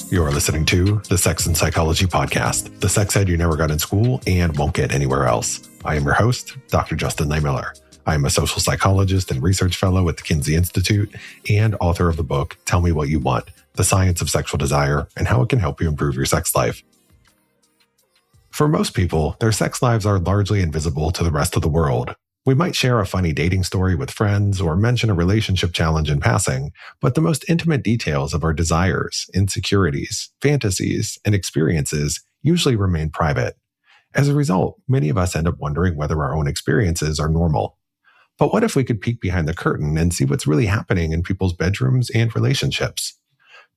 You're listening to the Sex and Psychology Podcast, the sex ed you never got in school and won't get anywhere else. I am your host, Dr. Justin Miller. I am a social psychologist and research fellow at the Kinsey Institute and author of the book, Tell Me What You Want, The Science of Sexual Desire and How It Can Help You Improve Your Sex Life. For most people, their sex lives are largely invisible to the rest of the world. We might share a funny dating story with friends or mention a relationship challenge in passing, but the most intimate details of our desires, insecurities, fantasies, and experiences usually remain private. As a result, many of us end up wondering whether our own experiences are normal. But what if we could peek behind the curtain and see what's really happening in people's bedrooms and relationships?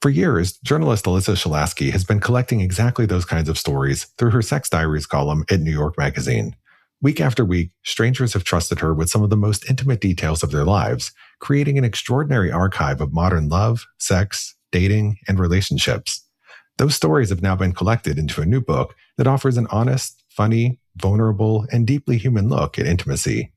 For years, journalist Alyssa has been collecting exactly those kinds of stories through her Sex Diaries column at New York Magazine. Week after week, strangers have trusted her with some of the most intimate details of their lives, creating an extraordinary archive of modern love, sex, dating, and relationships. Those stories have now been collected into a new book that offers an honest, funny, vulnerable, and deeply human look at intimacy.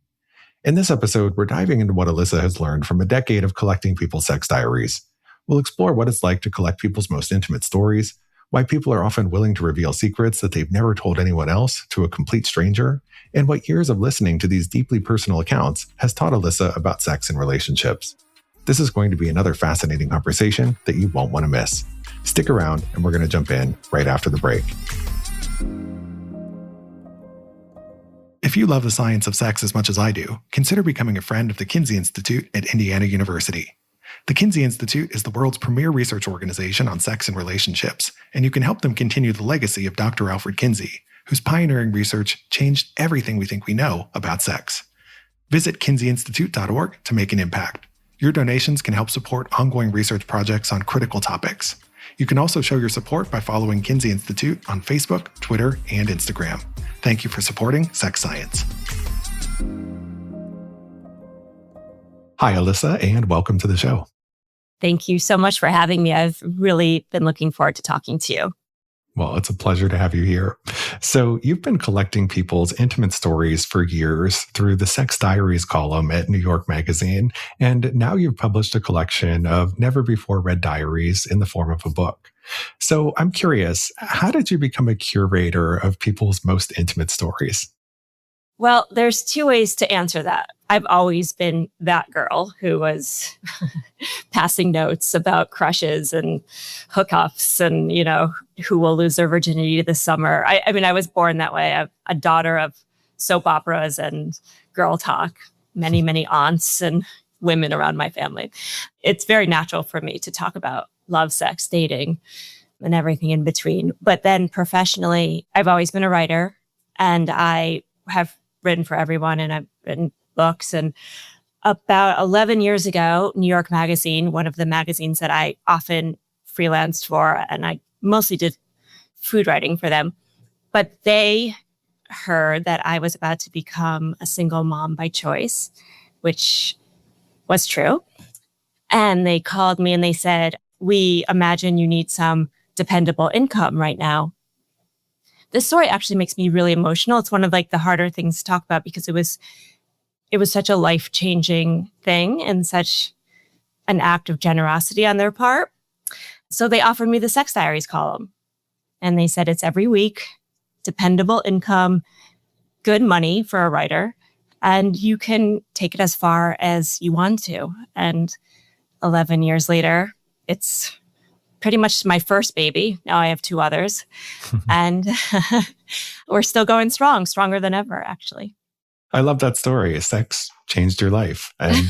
In this episode, we're diving into what Alyssa has learned from a decade of collecting people's sex diaries. We'll explore what it's like to collect people's most intimate stories, why people are often willing to reveal secrets that they've never told anyone else to a complete stranger, and what years of listening to these deeply personal accounts has taught Alyssa about sex and relationships. This is going to be another fascinating conversation that you won't want to miss. Stick around, and we're going to jump in right after the break. If you love the science of sex as much as I do, consider becoming a friend of the Kinsey Institute at Indiana University. The Kinsey Institute is the world's premier research organization on sex and relationships, and you can help them continue the legacy of Dr. Alfred Kinsey, whose pioneering research changed everything we think we know about sex. Visit kinseyinstitute.org to make an impact. Your donations can help support ongoing research projects on critical topics. You can also show your support by following Kinsey Institute on Facebook, Twitter, and Instagram. Thank you for supporting sex science. Hi, Alyssa, and welcome to the show. Thank you so much for having me. I've really been looking forward to talking to you. Well, it's a pleasure to have you here. So you've been collecting people's intimate stories for years through the Sex Diaries column at New York Magazine, and now you've published a collection of never-before-read diaries in the form of a book. So I'm curious, how did you become a curator of people's most intimate stories? Well, there's two ways to answer that. I've always been that girl who was passing notes about crushes and hookups and, who will lose their virginity this summer. I mean, I was born that way. I'm a daughter of soap operas and girl talk, many, many aunts and women around my family. It's very natural for me to talk about love, sex, dating, and everything in between. But then professionally, I've always been a writer, and I have written for everyone, and I've written books. And about 11 years ago, New York Magazine, one of the magazines that I often freelanced for, and I mostly did food writing for them, but they heard that I was about to become a single mom by choice, which was true. And they called me and they said, "We imagine you need some dependable income right now." This story actually makes me really emotional. It's one of the harder things to talk about because it was such a life-changing thing and such an act of generosity on their part. So they offered me the Sex Diaries column. And they said it's every week, dependable income, good money for a writer, and you can take it as far as you want to. And 11 years later, it's pretty much my first baby. Now I have two others. And we're still going strong, stronger than ever, actually. I love that story. Sex changed your life. And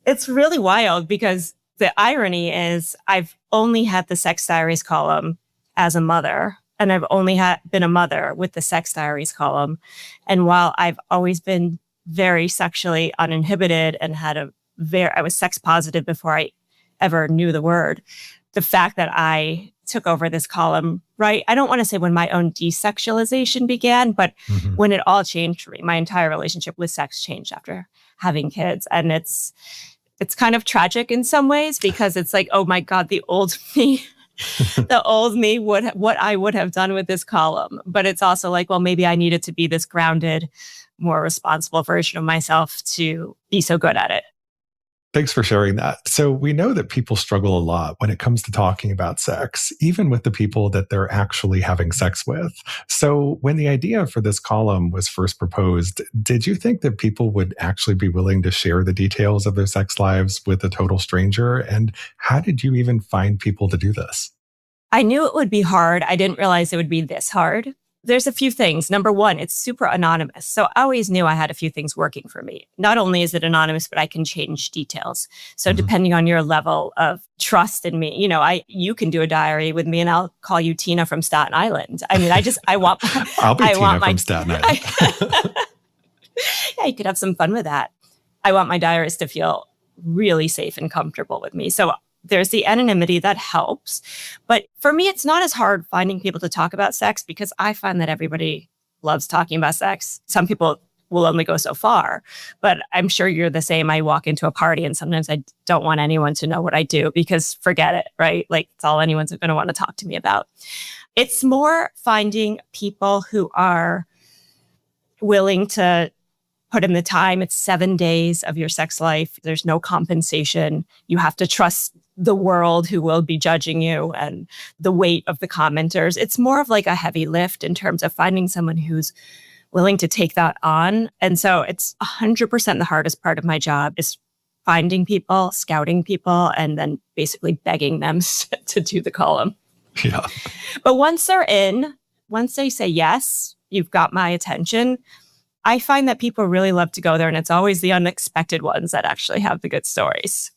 it's really wild because the irony is I've only had the Sex Diaries column as a mother, and I've only been a mother with the Sex Diaries column. And while I've always been very sexually uninhibited and I was sex positive before I ever knew the word, the fact that I took over this column, right? I don't want to say when my own desexualization began, but when it all changed for me. My entire relationship with sex changed after having kids. And it's kind of tragic in some ways because it's like, oh my God, the old me, what I would have done with this column. But it's also like, well, maybe I needed to be this grounded, more responsible version of myself to be so good at it. Thanks for sharing that. So we know that people struggle a lot when it comes to talking about sex, even with the people that they're actually having sex with. So when the idea for this column was first proposed, did you think that people would actually be willing to share the details of their sex lives with a total stranger? And how did you even find people to do this? I knew it would be hard. I didn't realize it would be this hard. There's a few things. Number one, it's super anonymous. So I always knew I had a few things working for me. Not only is it anonymous, but I can change details. So depending on your level of trust in me, you can do a diary with me and I'll call you Tina from Staten Island. I mean, I want, I'll be I Tina want from my, Staten Island. yeah, you could have some fun with that. I want my diarist to feel really safe and comfortable with me. So there's the anonymity that helps. But for me, it's not as hard finding people to talk about sex because I find that everybody loves talking about sex. Some people will only go so far, but I'm sure you're the same. I walk into a party and sometimes I don't want anyone to know what I do because forget it, right? Like it's all anyone's going to want to talk to me about. It's more finding people who are willing to put in the time. It's 7 days of your sex life. There's no compensation. You have to trust the world who will be judging you and the weight of the commenters. It's more of like a heavy lift in terms of finding someone who's willing to take that on. And so it's 100% the hardest part of my job is finding people, scouting people, and then basically begging them to do the column. Yeah. But once they're in, once they say, yes, you've got my attention, I find that people really love to go there. And it's always the unexpected ones that actually have the good stories.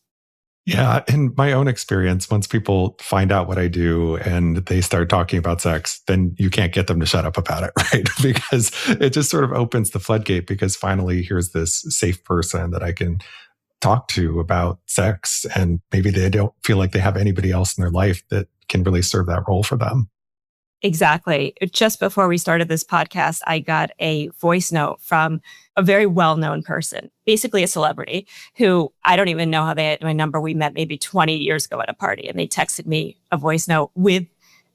Yeah. In my own experience, once people find out what I do and they start talking about sex, then you can't get them to shut up about it, right? Because it just sort of opens the floodgate because finally here's this safe person that I can talk to about sex. And maybe they don't feel like they have anybody else in their life that can really serve that role for them. Exactly. Just before we started this podcast, I got a voice note from a very well-known person, basically a celebrity who I don't even know how they had my number. We met maybe 20 years ago at a party and they texted me a voice note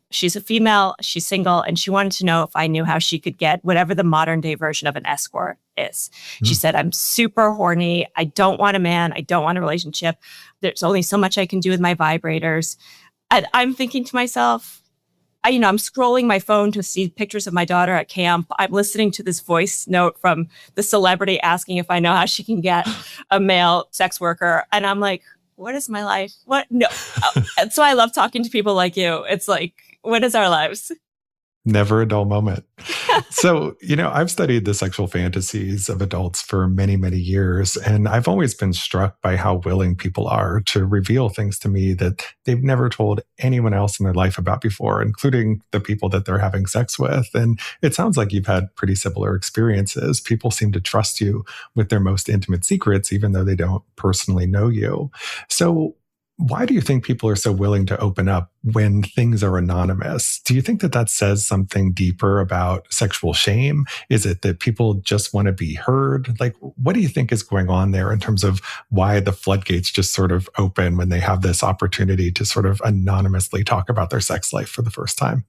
she's a female, she's single, and she wanted to know if I knew how she could get whatever the modern day version of an escort is. She said, I'm super horny. I don't want a man. I don't want a relationship. There's only so much I can do with my vibrators. And I'm thinking to myself, I'm scrolling my phone to see pictures of my daughter at camp. I'm listening to this voice note from the celebrity asking if I know how she can get a male sex worker. And I'm like, what is my life? What? No. And so I love talking to people like you. It's like, what is our lives? Never a dull moment. So, I've studied the sexual fantasies of adults for many, many years, and I've always been struck by how willing people are to reveal things to me that they've never told anyone else in their life about before, including the people that they're having sex with. And it sounds like you've had pretty similar experiences. People seem to trust you with their most intimate secrets, even though they don't personally know you. So, why do you think people are so willing to open up when things are anonymous? Do you think that that says something deeper about sexual shame? Is it that people just want to be heard? Like, what do you think is going on there in terms of why the floodgates just sort of open when they have this opportunity to sort of anonymously talk about their sex life for the first time?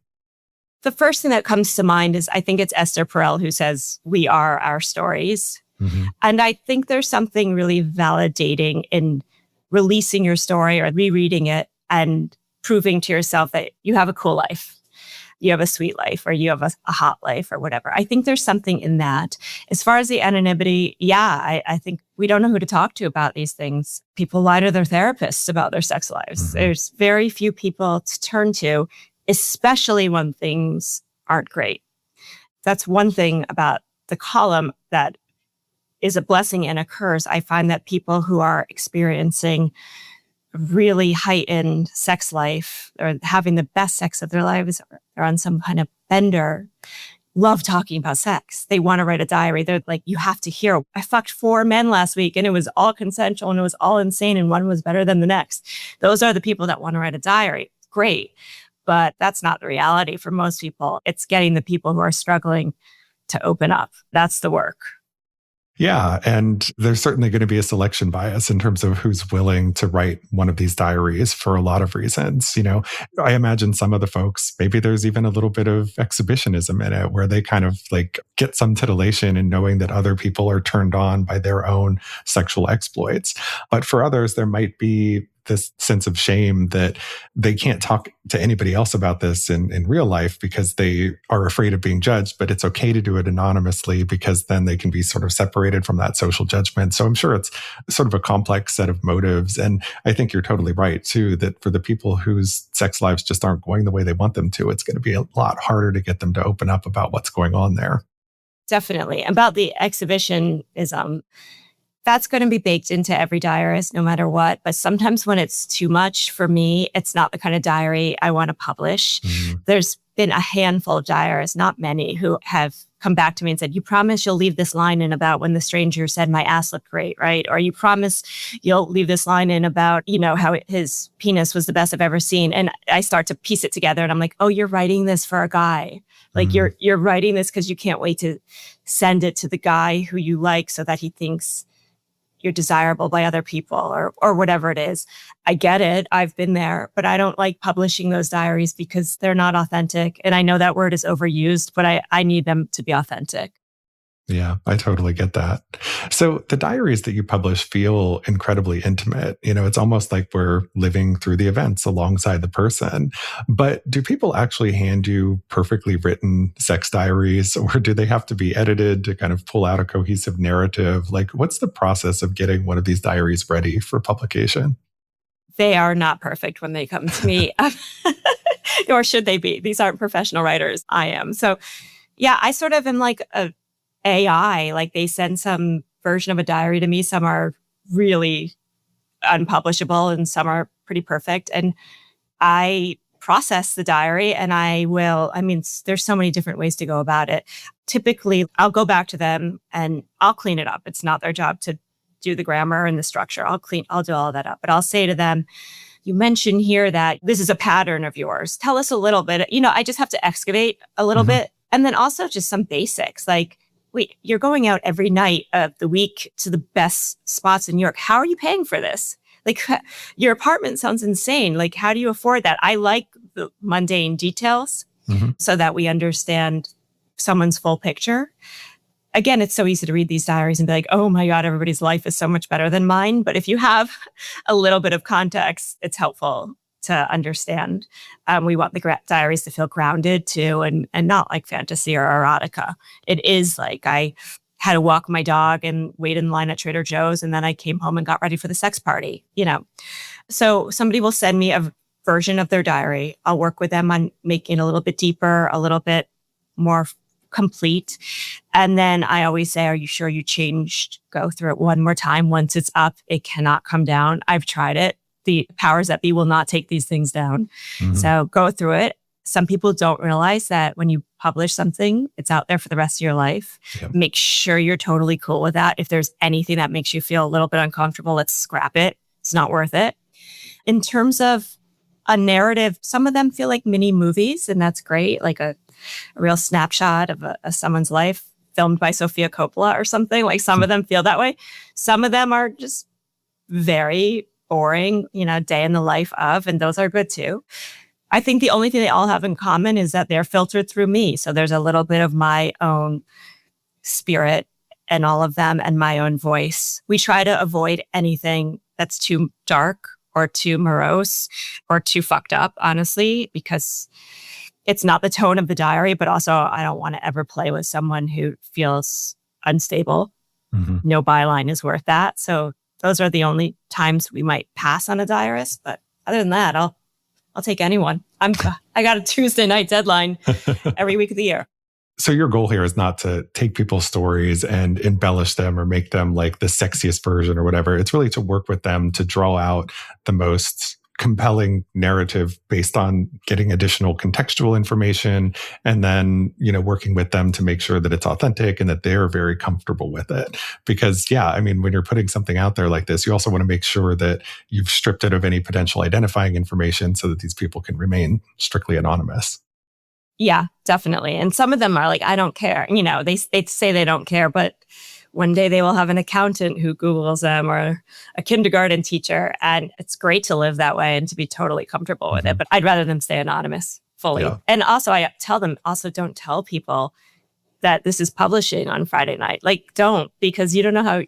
The first thing that comes to mind is I think it's Esther Perel who says, we are our stories. Mm-hmm. And I think there's something really validating in releasing your story or rereading it and proving to yourself that you have a cool life, you have a sweet life, or you have a hot life or whatever. I think there's something in that. As far as the anonymity, I think we don't know who to talk to about these things. People lie to their therapists about their sex lives. Mm-hmm. There's very few people to turn to, especially when things aren't great. That's one thing about the column that is a blessing and a curse. I find that people who are experiencing really heightened sex life or having the best sex of their lives or they're on some kind of bender love talking about sex. They want to write a diary. They're like, you have to hear, I fucked 4 men last week and it was all consensual and it was all insane and one was better than the next. Those are the people that want to write a diary. Great. But that's not the reality for most people. It's getting the people who are struggling to open up. That's the work. Yeah. And there's certainly going to be a selection bias in terms of who's willing to write one of these diaries for a lot of reasons. I imagine some of the folks, maybe there's even a little bit of exhibitionism in it where they kind of like get some titillation in knowing that other people are turned on by their own sexual exploits. But for others, there might be this sense of shame that they can't talk to anybody else about this in real life because they are afraid of being judged, but it's okay to do it anonymously because then they can be sort of separated from that social judgment. So I'm sure it's sort of a complex set of motives. And I think you're totally right too, that for the people whose sex lives just aren't going the way they want them to, it's going to be a lot harder to get them to open up about what's going on there. Definitely. About the exhibitionism, that's going to be baked into every diarist, no matter what. But sometimes when it's too much for me, it's not the kind of diary I want to publish. There's been a handful of diarists, not many, who have come back to me and said, you promise you'll leave this line in about when the stranger said my ass looked great, right? Or you promise you'll leave this line in about, how his penis was the best I've ever seen. And I start to piece it together and I'm like, oh, you're writing this for a guy. Like you're writing this because you can't wait to send it to the guy who you like so that he thinks you're desirable by other people or whatever it is. I get it. I've been there, but I don't like publishing those diaries because they're not authentic. And I know that word is overused, but I need them to be authentic. Yeah, I totally get that. So the diaries that you publish feel incredibly intimate. It's almost like we're living through the events alongside the person. But do people actually hand you perfectly written sex diaries, or do they have to be edited to kind of pull out a cohesive narrative? Like, what's the process of getting one of these diaries ready for publication? They are not perfect when they come to me, or should they be? These aren't professional writers. I am. So yeah, I sort of am like a AI, like they send some version of a diary to me. Some are really unpublishable and some are pretty perfect. And I process the diary and there's so many different ways to go about it. Typically, I'll go back to them and I'll clean it up. It's not their job to do the grammar and the structure. I'll do all that up. But I'll say to them, you mentioned here that this is a pattern of yours. Tell us a little bit. I just have to excavate a little bit. And then also just some basics like, wait, you're going out every night of the week to the best spots in New York. How are you paying for this? Like, your apartment sounds insane. Like, how do you afford that? I like the mundane details so that we understand someone's full picture. Again, it's so easy to read these diaries and be like, oh my God, everybody's life is so much better than mine. But if you have a little bit of context, it's helpful to understand. We want the diaries to feel grounded too, and not like fantasy or erotica. It is like I had to walk my dog and wait in line at Trader Joe's, and then I came home and got ready for the sex party, So somebody will send me a version of their diary. I'll work with them on making it a little bit deeper, a little bit more complete. And then I always say, are you sure you changed? Go through it one more time. Once it's up, it cannot come down. I've tried it. The powers that be will not take these things down. So go through it. Some people don't realize that when you publish something, it's out there for the rest of your life. Yep. Make sure you're totally cool with that. If there's anything that makes you feel a little bit uncomfortable, let's scrap it. It's not worth it. In terms of a narrative, some of them feel like mini movies, and that's great. Like a real snapshot of someone's life filmed by Sofia Coppola or something. Like some of them feel that way. Some of them are just very boring, day in the life of, and those are good too. I think the only thing they all have in common is that they're filtered through me. So there's a little bit of my own spirit in all of them and my own voice. We try to avoid anything that's too dark or too morose or too fucked up, honestly, because it's not the tone of the diary, but also I don't want to ever play with someone who feels unstable. No byline is worth that. So those are the only times we might pass on a diarist. But other than that, I'll take anyone. I got a Tuesday night deadline every week of the year. So your goal here is not to take people's stories and embellish them or make them like the sexiest version or whatever. It's really to work with them to draw out the most compelling narrative based on getting additional contextual information and then, working with them to make sure that it's authentic and that they're very comfortable with it. Because when you're putting something out there like this, you also want to make sure that you've stripped it of any potential identifying information so that these people can remain strictly anonymous. Yeah, definitely. And some of them are like, I don't care. They say they don't care, but One day they will have an accountant who Googles them or a kindergarten teacher. And it's great to live that way and to be totally comfortable with it. But I'd rather them stay anonymous fully. Yeah. And also I tell them, also don't tell people that this is publishing on Friday night. Like, don't, because you don't know how,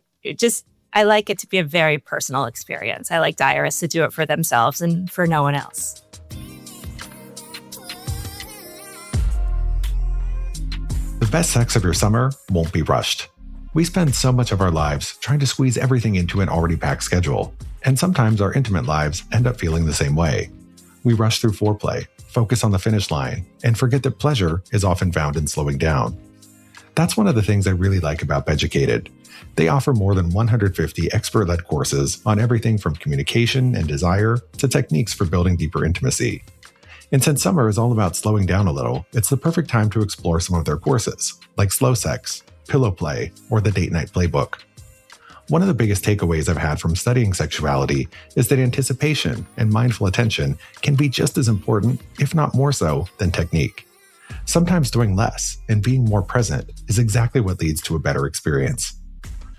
I like it to be a very personal experience. I like diarists to do it for themselves and for no one else. The best sex of your summer won't be rushed. We spend so much of our lives trying to squeeze everything into an already packed schedule, and sometimes our intimate lives end up feeling the same way. We rush through foreplay, focus on the finish line, and forget that pleasure is often found in slowing down. That's one of the things I really like about Beducated. They offer more than 150 expert-led courses on everything from communication and desire to techniques for building deeper intimacy. And since summer is all about slowing down a little, it's the perfect time to explore some of their courses, like slow sex, pillow play, or the date night playbook. One of the biggest takeaways I've had from studying sexuality is that anticipation and mindful attention can be just as important, if not more so, than technique. Sometimes doing less and being more present is exactly what leads to a better experience.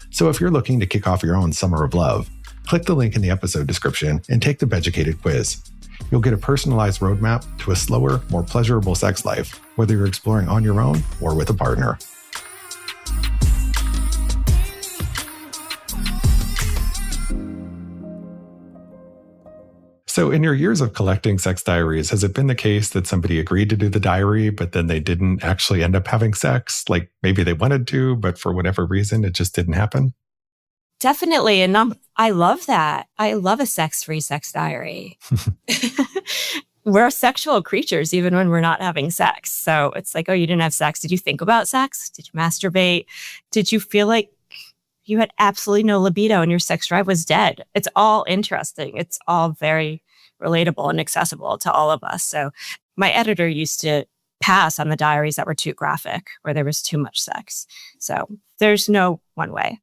So if you're looking to kick off your own summer of love, click the link in the episode description and take the Beducated quiz. You'll get a personalized roadmap to a slower, more pleasurable sex life, whether you're exploring on your own or with a partner. So in your years of collecting sex diaries, has it been the case that somebody agreed to do the diary, but then they didn't actually end up having sex? Like maybe they wanted to, but for whatever reason, it just didn't happen? Definitely. And I love that. I love a sex-free sex diary. We're sexual creatures, even when we're not having sex. So it's like, oh, you didn't have sex. Did you think about sex? Did you masturbate? Did you feel like you had absolutely no libido and your sex drive was dead? It's all interesting. It's all very relatable and accessible to all of us. So my editor used to pass on the diaries that were too graphic, where there was too much sex. So there's no one way.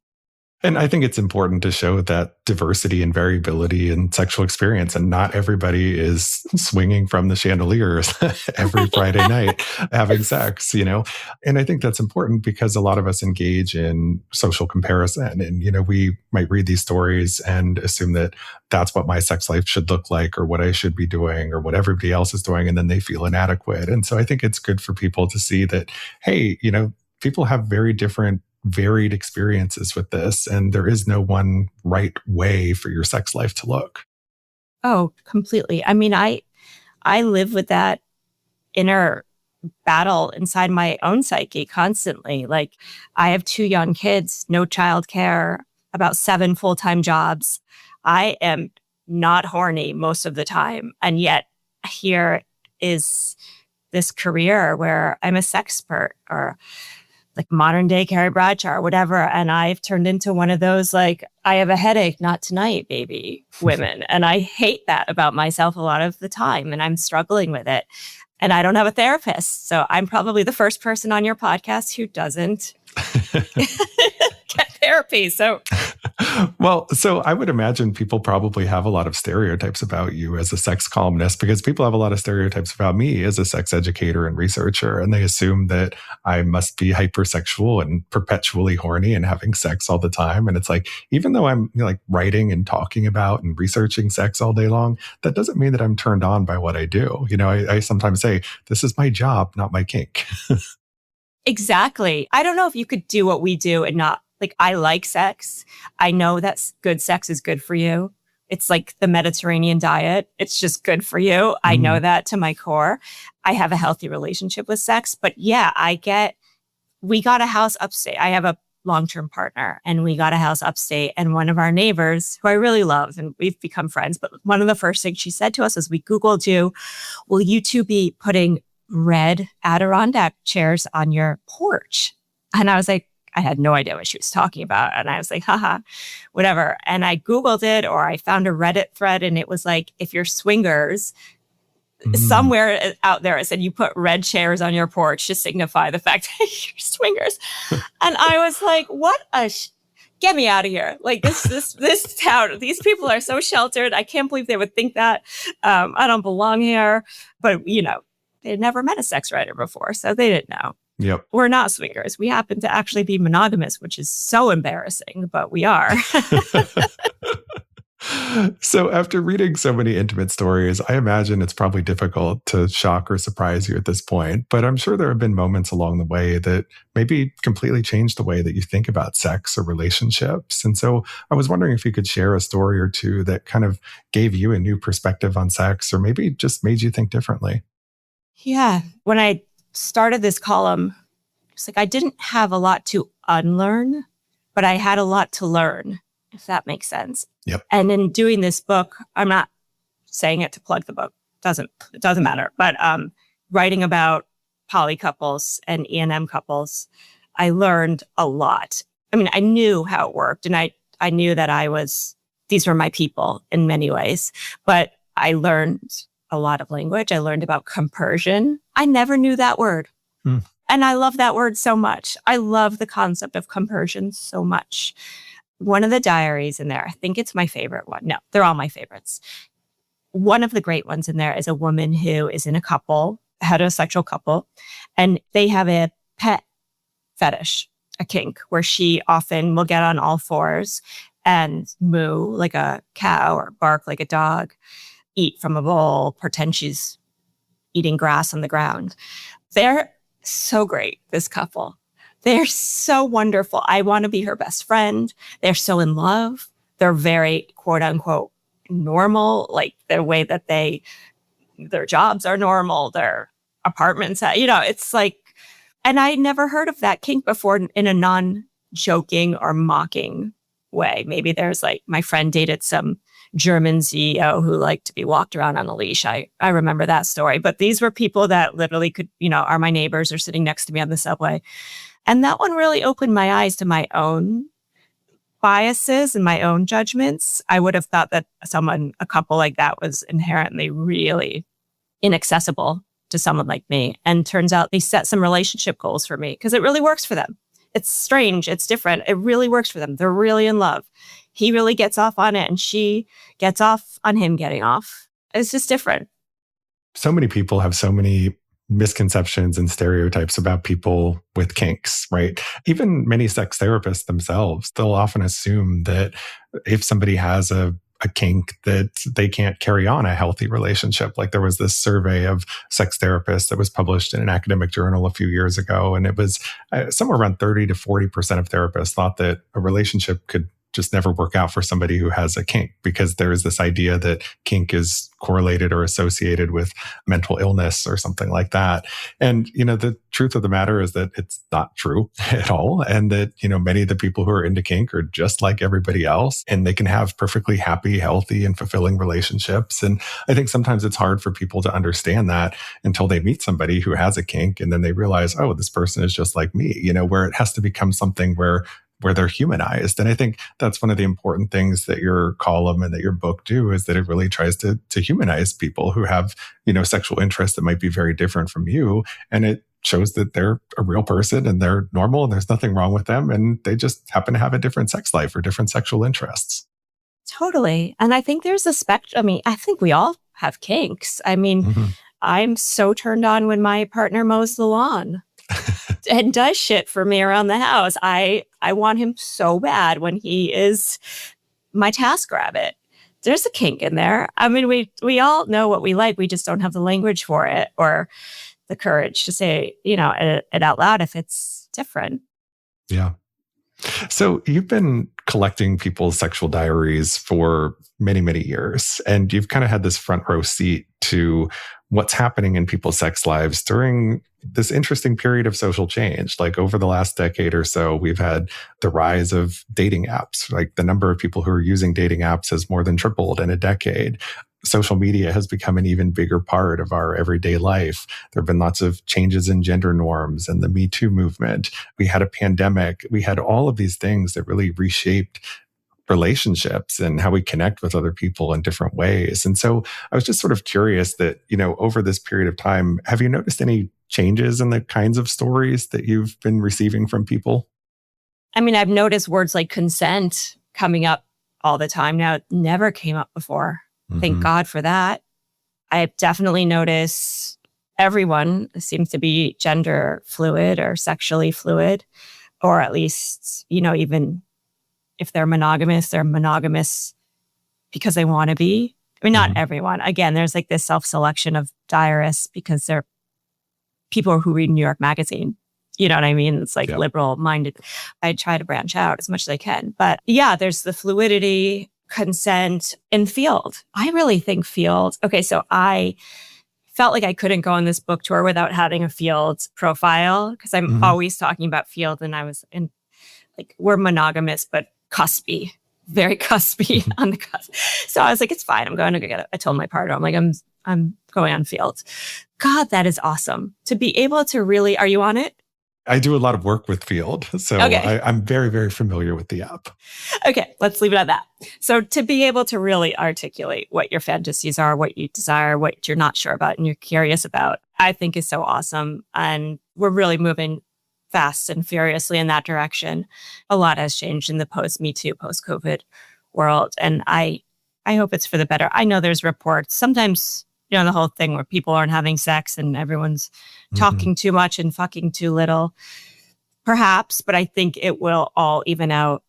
And I think it's important to show that diversity and variability in sexual experience, and not everybody is swinging from the chandeliers every Friday night having sex, And I think that's important because a lot of us engage in social comparison, and, we might read these stories and assume that that's what my sex life should look like, or what I should be doing, or what everybody else is doing, and then they feel inadequate. And so I think it's good for people to see that, hey, people have very different varied experiences with this, and there is no one right way for your sex life to look. Oh, completely. I mean, I live with that inner battle inside my own psyche constantly. Like, I have 2 young kids, no childcare, about 7 full-time jobs. I am not horny most of the time. And yet here is this career where I'm a sexpert, or like modern day Carrie Bradshaw or whatever. And I've turned into one of those, like, I have a headache, not tonight, baby women. And I hate that about myself a lot of the time. And I'm struggling with it. And I don't have a therapist. So I'm probably the first person on your podcast who doesn't get therapy. So Well, so I would imagine people probably have a lot of stereotypes about you as a sex columnist, because people have a lot of stereotypes about me as a sex educator and researcher, and they assume that I must be hypersexual and perpetually horny and having sex all the time. And it's like, even though I'm writing and talking about and researching sex all day long, that doesn't mean that I'm turned on by what I do. I sometimes say, this is my job, not my kink. Exactly. I don't know if you could do what we do and not, I like sex. I know that good sex is good for you. It's like the Mediterranean diet. It's just good for you. I know that to my core. I have a healthy relationship with sex. But yeah, we got a house upstate. I have a long-term partner, and we got a house upstate. And one of our neighbors, who I really love, and we've become friends, but one of the first things she said to us was, we Googled you. Will you two be putting red Adirondack chairs on your porch? And I was like, I had no idea what she was talking about. And I was like, haha, whatever. And I Googled it, or I found a Reddit thread, and it was like, if you're swingers, somewhere out there it said you put red chairs on your porch to signify the fact that you're swingers. And I was like, what get me out of here. Like, this town, these people are so sheltered. I can't believe they would think that. I don't belong here. But, they'd never met a sex writer before, so they didn't know. Yep. We're not swingers. We happen to actually be monogamous, which is so embarrassing, but we are. So after reading so many intimate stories, I imagine it's probably difficult to shock or surprise you at this point, but I'm sure there have been moments along the way that maybe completely changed the way that you think about sex or relationships. And so I was wondering if you could share a story or two that kind of gave you a new perspective on sex or maybe just made you think differently. Yeah. When I started this column, it's like I didn't have a lot to unlearn, but I had a lot to learn, if that makes sense. Yep. And in doing this book, I'm not saying it to plug the book. It doesn't matter. But writing about poly couples and E&M couples, I learned a lot. I mean, I knew how it worked, and I knew that these were my people in many ways, but I learned a lot of language. I learned about compersion. I never knew that word. And I love that word so much. I love the concept of compersion so much. One of the diaries in there, I think it's my favorite one. No, they're all my favorites. One of the great ones in there is a woman who is in a heterosexual couple, and they have a pet fetish, a kink, where she often will get on all fours and moo like a cow or bark like a dog, eat from a bowl, pretend she's eating grass on the ground. They're so great, this couple. They're so wonderful. I want to be her best friend. They're so in love. They're very, quote unquote, normal, like the way that their jobs are normal, their apartments, it's like, and I never heard of that kink before in a non-joking or mocking way. Maybe there's like, my friend dated some German CEO who liked to be walked around on a leash. I remember that story. But these were people that literally could, are my neighbors or sitting next to me on the subway. And that one really opened my eyes to my own biases and my own judgments. I would have thought that a couple like that was inherently really inaccessible to someone like me. And turns out they set some relationship goals for me because it really works for them. It's strange. It's different. It really works for them. They're really in love. He really gets off on it and she gets off on him getting off. It's just different. So many people have so many misconceptions and stereotypes about people with kinks, right? Even many sex therapists themselves, they'll often assume that if somebody has a kink that they can't carry on a healthy relationship. Like there was this survey of sex therapists that was published in an academic journal a few years ago. And it was somewhere around 30 to 40% of therapists thought that a relationship could just never work out for somebody who has a kink, because there is this idea that kink is correlated or associated with mental illness or something like that. And, the truth of the matter is that it's not true at all. And that, many of the people who are into kink are just like everybody else, and they can have perfectly happy, healthy, and fulfilling relationships. And I think sometimes it's hard for people to understand that until they meet somebody who has a kink, and then they realize, oh, this person is just like me, where it has to become something where they're humanized. And I think that's one of the important things that your column and that your book do, is that it really tries to humanize people who have, sexual interests that might be very different from you. And it shows that they're a real person and they're normal and there's nothing wrong with them. And they just happen to have a different sex life or different sexual interests. Totally. And I think there's a spectrum. I mean, I think we all have kinks. I mean, I'm so turned on when my partner mows the lawn and does shit for me around the house. I want him so bad when he is my TaskRabbit. There's a kink in there. I mean, we all know what we like. We just don't have the language for it or the courage to say, it out loud if it's different. Yeah. So you've been collecting people's sexual diaries for many, many years, and you've kind of had this front row seat to what's happening in people's sex lives during this interesting period of social change. Like over the last decade or so, we've had the rise of dating apps. Like the number of people who are using dating apps has more than tripled in a decade. Social media has become an even bigger part of our everyday life. There have been lots of changes in gender norms and the Me Too movement. We had a pandemic. We had all of these things that really reshaped relationships and how we connect with other people in different ways. And so I was just sort of curious that, over this period of time, have you noticed any changes in the kinds of stories that you've been receiving from people? I mean, I've noticed words like consent coming up all the time now. It never came up before. Thank God for that. I've definitely noticed everyone seems to be gender fluid or sexually fluid, or at least, even if they're monogamous because they want to be. I mean, not everyone. Again, there's like this self-selection of diarists because they're people who read New York Magazine. You know what I mean? It's like liberal-minded. I try to branch out as much as I can. But yeah, there's the fluidity, consent, and field. I really think field. Okay, so I felt like I couldn't go on this book tour without having a field profile because I'm always talking about field, and I was in like, we're monogamous, but cuspy, very cuspy on the cusp. So I was like, it's fine. I'm going to go get it. I told my partner, I'm like, I'm going on field. God, that is awesome. To be able to really, are you on it? I do a lot of work with Field, so okay. I'm very, very familiar with the app. Okay, let's leave it at that. So to be able to really articulate what your fantasies are, what you desire, what you're not sure about and you're curious about, I think is so awesome. And we're really moving fast and furiously in that direction. A lot has changed in the post-Me Too, post-COVID world. And I hope it's for the better. I know there's reports. Sometimes, the whole thing where people aren't having sex and everyone's talking too much and fucking too little. Perhaps, but I think it will all even out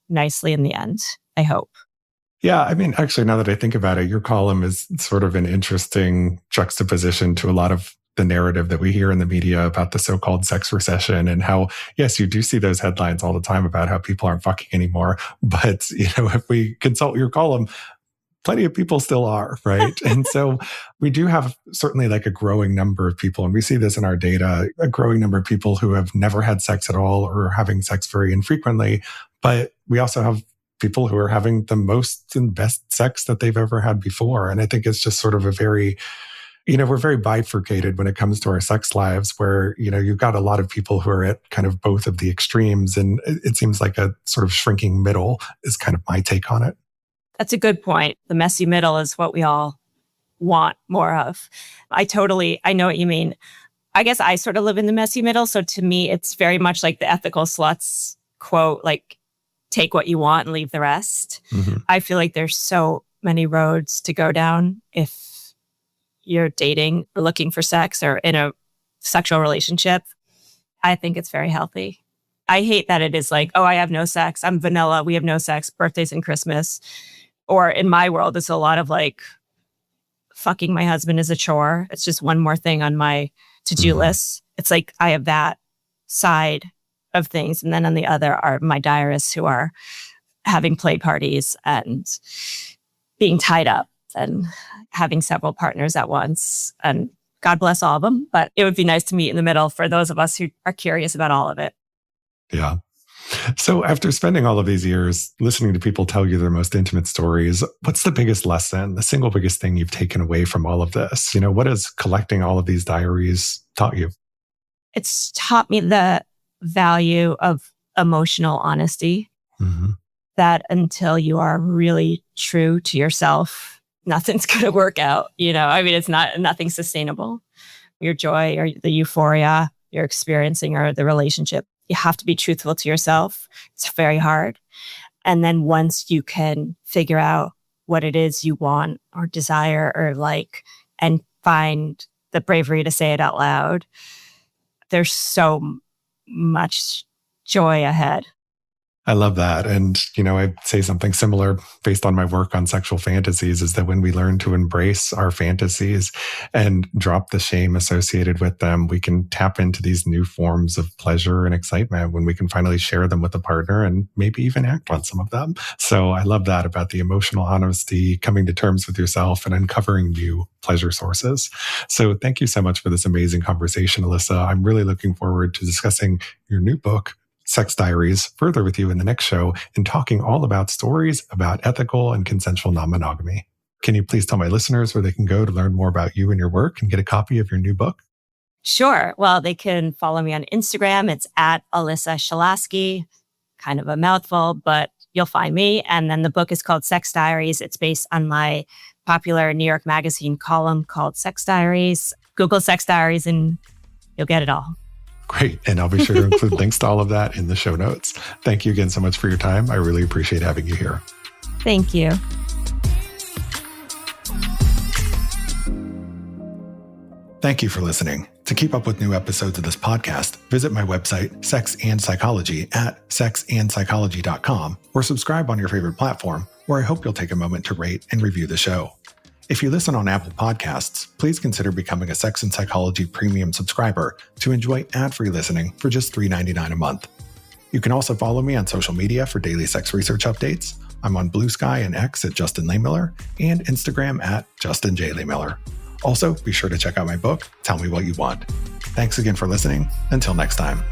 nicely in the end. I hope. Yeah, I mean, actually, now that I think about it, your column is sort of an interesting juxtaposition to a lot of the narrative that we hear in the media about the so-called sex recession and how, yes, you do see those headlines all the time about how people aren't fucking anymore. But, if we consult your column, plenty of people still are, right? And so we do have certainly like a growing number of people, and we see this in our data, a growing number of people who have never had sex at all or are having sex very infrequently. But we also have people who are having the most and best sex that they've ever had before. And I think it's just sort of a very, we're very bifurcated when it comes to our sex lives where, you've got a lot of people who are at kind of both of the extremes. And it seems like a sort of shrinking middle is kind of my take on it. That's a good point. The messy middle is what we all want more of. I know what you mean. I guess I sort of live in the messy middle. So to me, it's very much like the ethical sluts quote, like, take what you want and leave the rest. I feel like there's so many roads to go down if you're dating or looking for sex or in a sexual relationship. I think it's very healthy. I hate that it is like, oh, I have no sex. I'm vanilla. We have no sex. Birthdays and Christmas. Or in my world, it's a lot of like, fucking my husband is a chore. It's just one more thing on my to-do list. It's like I have that side of things. And then on the other are my diarists who are having play parties and being tied up and having several partners at once. And God bless all of them. But it would be nice to meet in the middle for those of us who are curious about all of it. Yeah. So after spending all of these years listening to people tell you their most intimate stories, what's the biggest lesson, the single biggest thing you've taken away from all of this? What has collecting all of these diaries taught you? It's taught me the value of emotional honesty, that until you are really true to yourself, nothing's going to work out. I mean, it's nothing's sustainable. Your joy or the euphoria you're experiencing or the relationship, you have to be truthful to yourself. It's very hard. And then once you can figure out what it is you want or desire or like, and find the bravery to say it out loud, there's so much joy ahead. I love that. And, I'd say something similar based on my work on sexual fantasies is that when we learn to embrace our fantasies and drop the shame associated with them, we can tap into these new forms of pleasure and excitement when we can finally share them with a partner and maybe even act on some of them. So I love that about the emotional honesty, coming to terms with yourself and uncovering new pleasure sources. So thank you so much for this amazing conversation, Alyssa. I'm really looking forward to discussing your new book, Sex Diaries, further with you in the next show and talking all about stories about ethical and consensual non-monogamy. Can you please tell my listeners where they can go to learn more about you and your work and get a copy of your new book? Sure. Well, they can follow me on Instagram. It's at Alyssa Shalaski. Kind of a mouthful, but you'll find me. And then the book is called Sex Diaries. It's based on my popular New York Magazine column called Sex Diaries. Google Sex Diaries and you'll get it all. Great. And I'll be sure to include links to all of that in the show notes. Thank you again so much for your time. I really appreciate having you here. Thank you. Thank you for listening. To keep up with new episodes of this podcast, visit my website, Sex and Psychology, at sexandpsychology.com, or subscribe on your favorite platform, where I hope you'll take a moment to rate and review the show. If you listen on Apple Podcasts, please consider becoming a Sex and Psychology Premium subscriber to enjoy ad-free listening for just $3.99 a month. You can also follow me on social media for daily sex research updates. I'm on Blue Sky and X at Justin Lehmiller and Instagram at Justin J. Lehmiller. Also, be sure to check out my book, Tell Me What You Want. Thanks again for listening. Until next time.